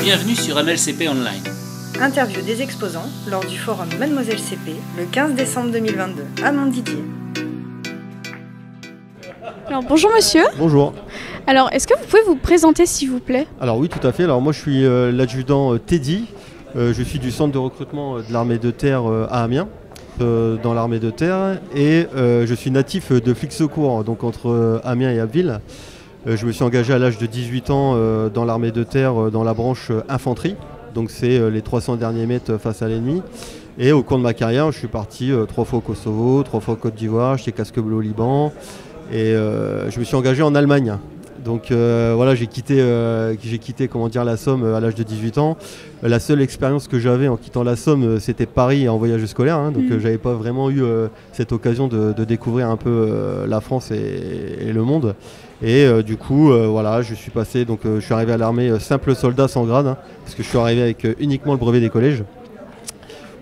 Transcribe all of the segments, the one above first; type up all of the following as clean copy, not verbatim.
Bienvenue sur MLCP Online. Interview des exposants lors du forum Mademoiselle CP le 15 décembre 2022 à Montdidier. Alors bonjour monsieur. Bonjour. Alors est-ce que vous pouvez vous présenter s'il vous plaît? Alors oui, tout à fait. Alors moi je suis l'adjudant Teddy. Je suis du centre de recrutement de l'armée de terre à Amiens, dans l'armée de terre, et je suis natif de Flix-Secours, donc entre Amiens et Abbeville. Je me suis engagé à l'âge de 18 ans dans l'armée de terre, dans la branche infanterie, donc c'est les 300 derniers mètres face à l'ennemi. Et au cours de ma carrière, je suis parti 3 fois au Kosovo, 3 fois au Côte d'Ivoire, j'étais casque bleu au Liban, et je me suis engagé en Allemagne. Donc voilà, j'ai quitté la Somme à l'âge de 18 ans. La seule expérience que j'avais en quittant la Somme, c'était Paris en voyage scolaire. Donc j'avais pas vraiment eu cette occasion de découvrir un peu la France et le monde. Et du coup, voilà, je suis passé, donc je suis arrivé à l'armée simple soldat sans grade, parce que je suis arrivé avec uniquement le brevet des collèges.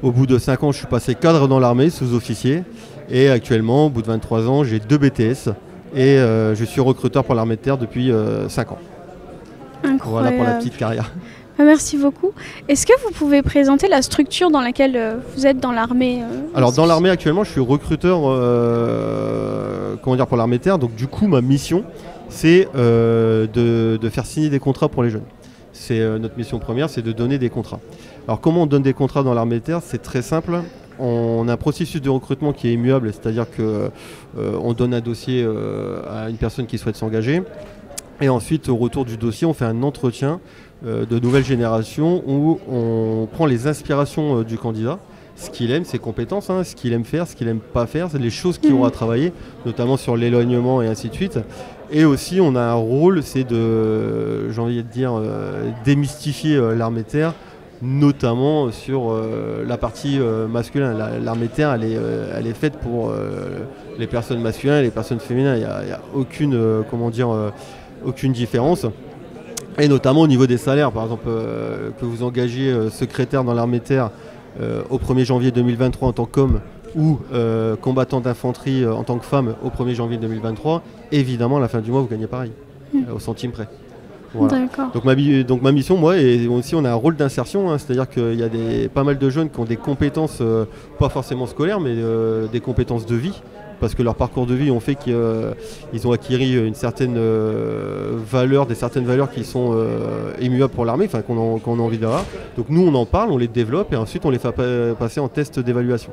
Au bout de 5 ans, je suis passé cadre dans l'armée, sous-officier. Et actuellement, au bout de 23 ans, j'ai 2 BTS. Et je suis recruteur pour l'armée de terre depuis 5 ans. Incroyable. Voilà pour la petite carrière. Merci beaucoup. Est-ce que vous pouvez présenter la structure dans laquelle vous êtes dans l'armée? Alors dans l'armée actuellement, je suis recruteur pour l'armée de terre. Donc du coup, ma mission, c'est de faire signer des contrats pour les jeunes. C'est notre mission première, c'est de donner des contrats. Alors comment on donne des contrats dans l'armée de terre? C'est très simple. On a un processus de recrutement qui est immuable, c'est-à-dire qu'on donne un dossier à une personne qui souhaite s'engager. Et ensuite, au retour du dossier, on fait un entretien de nouvelle génération où on prend les inspirations du candidat, ce qu'il aime, ses compétences, ce qu'il aime faire, ce qu'il aime pas faire, c'est les choses qu'il aura travaillé, notamment sur l'éloignement et ainsi de suite. Et aussi, on a un rôle, c'est de, j'ai envie de dire, démystifier l'armée de terre, notamment sur la partie masculine. L'armée de terre, elle est faite pour les personnes masculines et les personnes féminines. Il n'y a aucune, aucune différence. Et notamment au niveau des salaires. Par exemple, que vous engagiez secrétaire dans l'armée de terre au 1er janvier 2023 en tant qu'homme ou combattant d'infanterie en tant que femme au 1er janvier 2023, évidemment, à la fin du mois, vous gagnez pareil, au centime près. Voilà. Donc ma mission, moi, et aussi on a un rôle d'insertion, c'est-à-dire qu'il y a pas mal de jeunes qui ont des compétences, pas forcément scolaires, mais des compétences de vie, parce que leur parcours de vie ont fait qu'ils ont acquis une certaine valeur, certaines valeurs qui sont immuables pour l'armée, qu'on a envie d'avoir. Donc nous on en parle, on les développe et ensuite on les fait passer en test d'évaluation.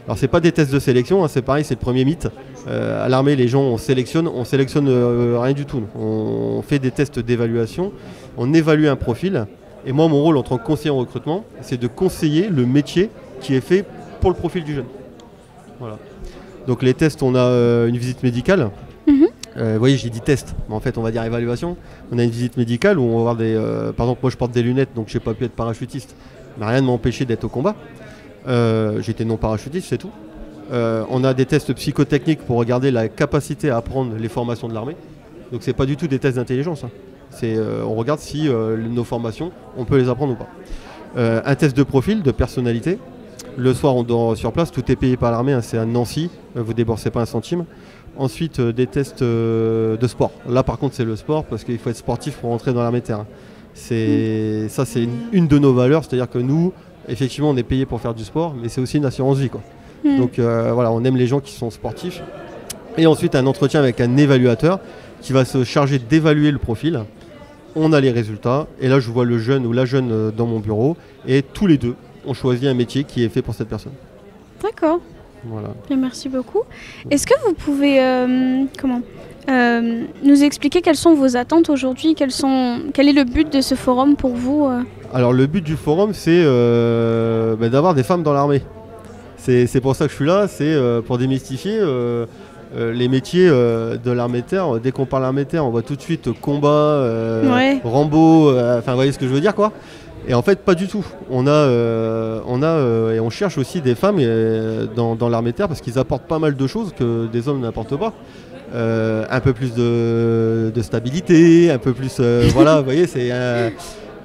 Alors c'est pas des tests de sélection, c'est pareil, c'est le premier mythe. À l'armée, les gens, on sélectionne rien du tout. On fait des tests d'évaluation, on évalue un profil. Et moi, mon rôle en tant que conseiller en recrutement, c'est de conseiller le métier qui est fait pour le profil du jeune. Voilà. Donc les tests, on a une visite médicale. Vous voyez, j'ai dit test, mais en fait, on va dire évaluation. On a une visite médicale où on va voir par exemple, moi, je porte des lunettes, donc je n'ai pas pu être parachutiste. Mais rien ne m'a empêché d'être au combat. J'étais non parachutiste, c'est tout. On a des tests psychotechniques pour regarder la capacité à apprendre les formations de l'armée. Donc c'est pas du tout des tests d'intelligence. On regarde si nos formations, on peut les apprendre ou pas. Un test de profil, de personnalité. Le soir, on dort sur place, tout est payé par l'armée, c'est à Nancy, vous déboursez pas un centime. Ensuite, des tests de sport. Là par contre, c'est le sport parce qu'il faut être sportif pour rentrer dans l'armée de terre. Ça, c'est une de nos valeurs, c'est-à-dire que nous, effectivement, on est payé pour faire du sport, mais c'est aussi une assurance vie, quoi. Donc voilà, on aime les gens qui sont sportifs. Et ensuite, un entretien avec un évaluateur qui va se charger d'évaluer le profil. On a les résultats, et là, je vois le jeune ou la jeune dans mon bureau, et tous les deux, on choisit un métier qui est fait pour cette personne. D'accord. Voilà. Bien, merci beaucoup. Est-ce que vous pouvez nous expliquer quelles sont vos attentes aujourd'hui? Quel est le but de ce forum pour vous? Alors le but du forum, c'est d'avoir des femmes dans l'armée. C'est pour ça que je suis là, c'est pour démystifier les métiers de l'armée de terre. Dès qu'on parle d'armée de terre, on voit tout de suite combat, Rambo, vous voyez ce que je veux dire, quoi. Et en fait, pas du tout. On cherche aussi des femmes dans l'armée de terre parce qu'ils apportent pas mal de choses que des hommes n'apportent pas. Un peu plus de stabilité, un peu plus... voilà, vous voyez, c'est...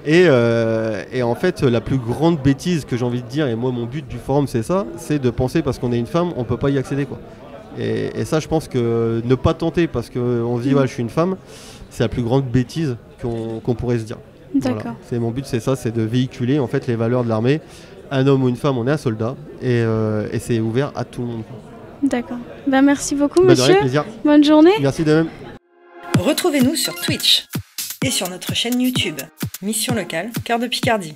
Et en fait, la plus grande bêtise que j'ai envie de dire, et moi mon but du forum c'est ça, c'est de penser parce qu'on est une femme, on peut pas y accéder, quoi. Et ça, je pense que ne pas tenter parce qu'on se dit ouais, je suis une femme, c'est la plus grande bêtise qu'on pourrait se dire. D'accord. Voilà. Mon but, c'est ça, c'est de véhiculer en fait les valeurs de l'armée. Un homme ou une femme, on est un soldat, et c'est ouvert à tout le monde. D'accord. Merci beaucoup, De rien, monsieur. plaisir. Bonne journée. Merci de même. Retrouvez-nous sur Twitch et sur notre chaîne YouTube, Mission Locale, Cœur de Picardie.